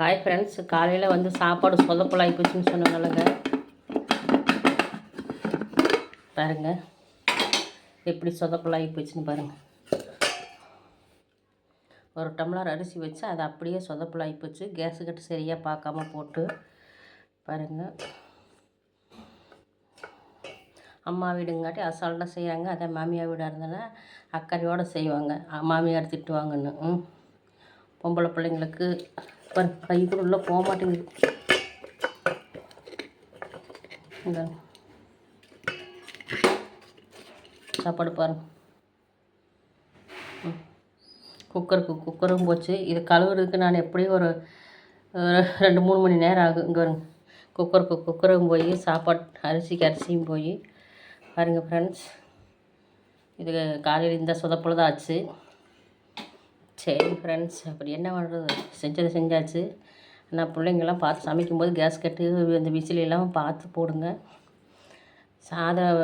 Hi friends, காலையில் வந்து சாப்பாடு சொதப்பலாகி போச்சுன்னு சொன்னாங்கல்லங்க. பாருங்கள் எப்படி சொதப்பலாகி போச்சுன்னு பாருங்கள். ஒரு டம்ளர் அரிசி வச்சு அது அப்படியே சொதப்பலாகி போச்சு. கேஸு கட்டு சரியாக பார்க்காம போட்டு பாருங்கள். அம்மா வீடுங்காட்டி அசால்ட்டாக செய்கிறாங்க. அதே மாமியார் வீடாக இருந்தேன்னா அக்கறையோடு செய்வாங்க. மாமியார் திட்டுவாங்கன்னு. பொம்பளை பிள்ளைங்களுக்கு கைக்குள்ளே போக மாட்டேங்குது. இந்த சாப்பாடு பாருங்க. குக்கரும் போச்சு. இது கழுவுறதுக்கு நான் எப்படியும் ஒரு 2-3 மணி நேரம் ஆகும். இங்கே வருங்க, குக்கரும் போய் அரிசியும் போய் பாருங்கள் ஃப்ரெண்ட்ஸ். இது காலையில் இந்த சொதப்பில் தான் ஆச்சு. சரி ஃப்ரெண்ட்ஸ், அப்படி என்ன பண்ணுறது, செஞ்சாச்சு. நான் பிள்ளைங்கள்லாம் பார்த்து சமைக்கும்போது கேஸ் கட்டு அந்த விசிலெல்லாம் பார்த்து போடுங்க. சாதம்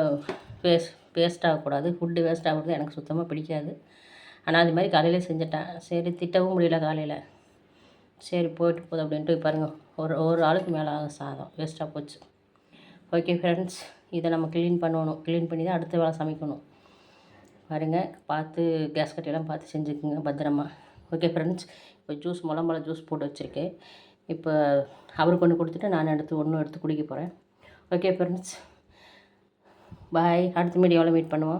வேஸ்ட் ஆகக்கூடாது, ஃபுட்டு வேஸ்ட் ஆகிறது எனக்கு சுத்தமாக பிடிக்காது. ஆனால் அது மாதிரி காலையில் செஞ்சுட்டேன். சரி, திட்டவும் முடியல காலையில். சரி போயிட்டு போகுது அப்படின்ட்டு பாருங்கள், ஒரு ஆளுக்கு மேலே சாதம் வேஸ்ட்டாக போச்சு. ஓகே ஃப்ரெண்ட்ஸ், இதை நம்ம க்ளீன் பண்ணி தான் அடுத்த வேலை சமைக்கணும். பாருங்கள், பார்த்து கேஸ் கட்டியெல்லாம் பார்த்து செஞ்சுக்குங்க பத்திரமா. ஓகே ஃப்ரெண்ட்ஸ், இப்போ முழம்பழம் ஜூஸ் போட்டு வச்சுருக்கேன். இப்போ அவருக்கு ஒன்று கொடுத்துட்டு நான் எடுத்து குடிக்க போகிறேன். ஓகே ஃப்ரெண்ட்ஸ், பாய். அடுத்த வீடியோவில் மீட் பண்ணுவோம்.